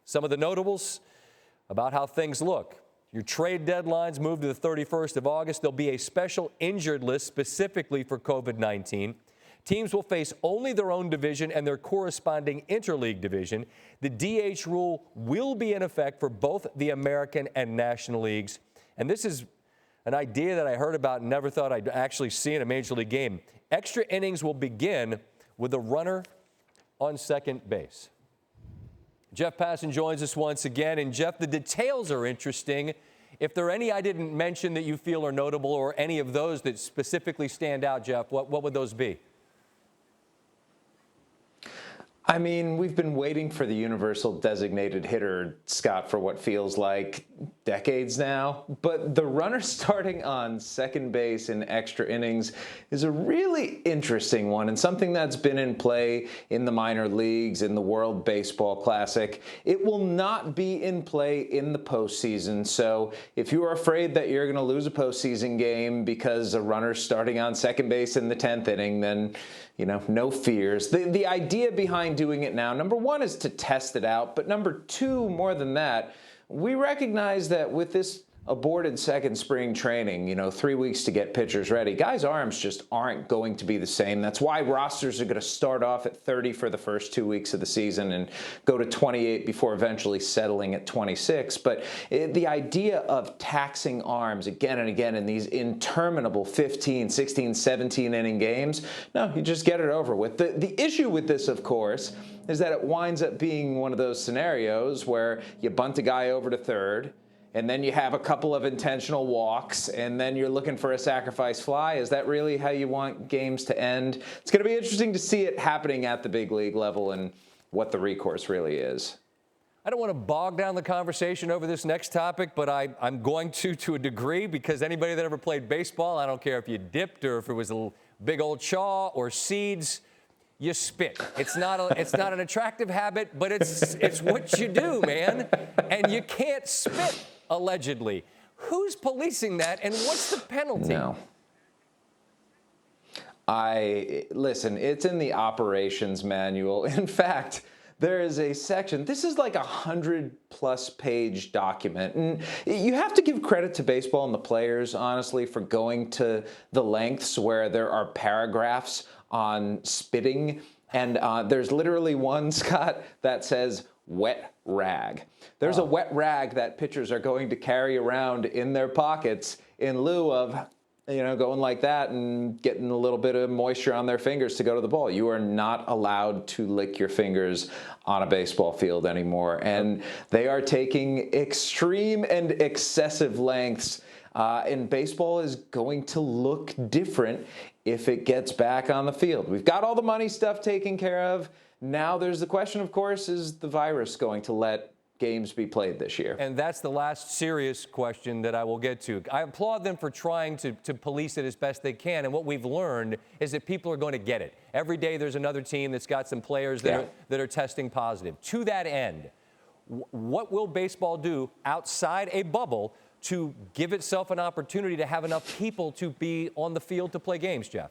Some of the notables about how things look. Your trade deadlines move to the 31st of August. There'll be a special injured list specifically for COVID-19. Teams will face only their own division and their corresponding interleague division. The DH rule will be in effect for both the American and National Leagues. And this is an idea that I heard about and never thought I'd actually see in a Major League game. Extra innings will begin with a runner on second base. Jeff Passan joins us once again. And Jeff, the details are interesting. If there are any I didn't mention that you feel are notable or any of those that specifically stand out, Jeff, what would those be? I mean, we've been waiting for the universal designated hitter, Scott, for what feels like decades now. But the runner starting on second base in extra innings is a really interesting one and something that's been in play in the minor leagues, in the World Baseball Classic. It will not be in play in the postseason. So if you are afraid that you're going to lose a postseason game because a runner's starting on second base in the 10th inning, then, you know, no fears. The idea behind doing it now, number one, is to test it out. But number two, more than that, we recognize that with this aborted second spring training, 3 weeks to get pitchers ready, guys' arms just aren't going to be the same. That's why rosters are going to start off at 30 for the first 2 weeks of the season and go to 28 before eventually settling at 26. But the idea of taxing arms again and again in these interminable 15, 16, 17 inning games, no, you just get it over with. The issue with this, of course, is that it winds up being one of those scenarios where you bunt a guy over to third, and then you have a couple of intentional walks, and then you're looking for a sacrifice fly. Is that really how you want games to end? It's going to be interesting to see it happening at the big league level and what the recourse really is. I don't want to bog down the conversation over this next topic, but I'm going to a degree, because anybody that ever played baseball, I don't care if you dipped or if it was a big old chaw or seeds, you spit. It's not an attractive habit, but it's what you do, man. And you can't spit, allegedly. Who's policing that, and what's the penalty? No. Listen, it's in the operations manual. In fact, there is a section. This is like 100+ page document. And you have to give credit to baseball and the players, honestly, for going to the lengths where there are paragraphs on spitting. And there's literally one, Scott, that says wet rag. There's a wet rag that pitchers are going to carry around in their pockets in lieu of, going like that and getting a little bit of moisture on their fingers to go to the ball. You are not allowed to lick your fingers on a baseball field anymore. And they are taking extreme and excessive lengths. And baseball is going to look different if it gets back on the field. We've got all the money stuff taken care of. Now there's the question, of course, is the virus going to let games be played this year? And that's the last serious question that I will get to. I applaud them for trying to police it as best they can. And what we've learned is that people are going to get it. Every day there's another team that's got some players that are testing positive. To that end, what will baseball do outside a bubble to give itself an opportunity to have enough people to be on the field to play games, Jeff?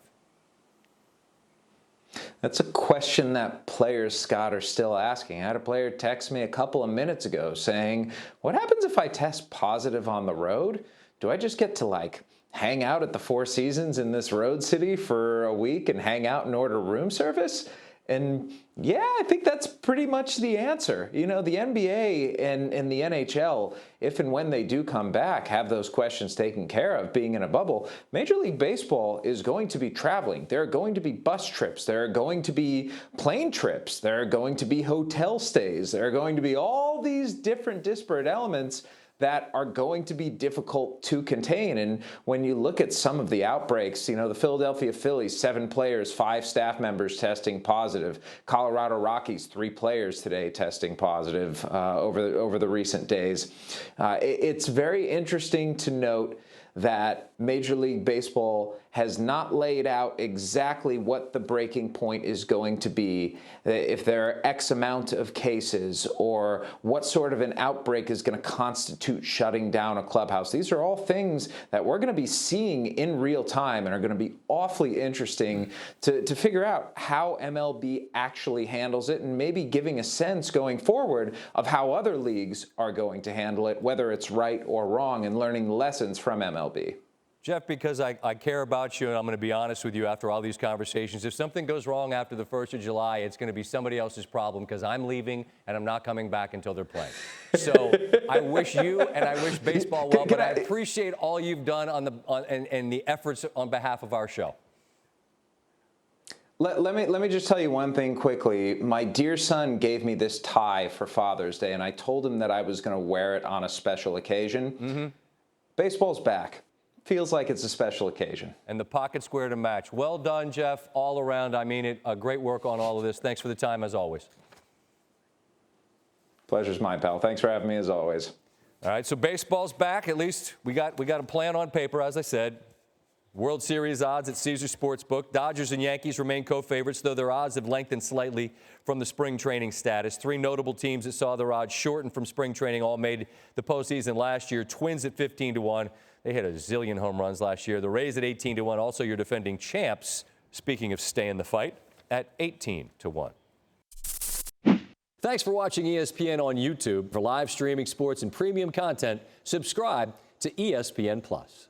That's a question that players, Scott, are still asking. I had a player text me a couple of minutes ago saying, what happens if I test positive on the road? Do I just get to hang out at the Four Seasons in this road city for a week and hang out and order room service? And yeah, I think that's pretty much the answer. The NBA and the NHL, if and when they do come back, have those questions taken care of, being in a bubble. Major League Baseball is going to be traveling. There are going to be bus trips. There are going to be plane trips. There are going to be hotel stays. There are going to be all these different disparate elements that are going to be difficult to contain. And when you look at some of the outbreaks, the Philadelphia Phillies, 7 players, 5 staff members testing positive. Colorado Rockies, 3 players today testing positive over the recent days. It's very interesting to note that Major League Baseball has not laid out exactly what the breaking point is going to be, if there are X amount of cases, or what sort of an outbreak is going to constitute shutting down a clubhouse. These are all things that we're going to be seeing in real time and are going to be awfully interesting to figure out how MLB actually handles it, and maybe giving a sense going forward of how other leagues are going to handle it, whether it's right or wrong, and learning lessons from MLB. Jeff, because I care about you, and I'm going to be honest with you after all these conversations, if something goes wrong after the 1st of July, it's going to be somebody else's problem because I'm leaving and I'm not coming back until they're playing. So I wish you and I wish baseball well, but I appreciate all you've done and the efforts on behalf of our show. Let me just tell you one thing quickly. My dear son gave me this tie for Father's Day, and I told him that I was going to wear it on a special occasion. Mm-hmm. Baseball's back. Feels like it's a special occasion. And the pocket square to match. Well done, Jeff, all around. I mean it. Great work on all of this. Thanks for the time, as always. Pleasure's mine, pal. Thanks for having me, as always. All right, so baseball's back. At least we got a plan on paper, as I said. World Series odds at Caesars Sportsbook. Dodgers and Yankees remain co-favorites, though their odds have lengthened slightly from the spring training status. 3 notable teams that saw their odds shortened from spring training all made the postseason last year. Twins at 15-1. They hit a zillion home runs last year. The Rays at 18-1. Also, your defending champs, speaking of stay in the fight, at 18-1. Thanks for watching ESPN on YouTube. For live streaming sports and premium content, subscribe to ESPN+.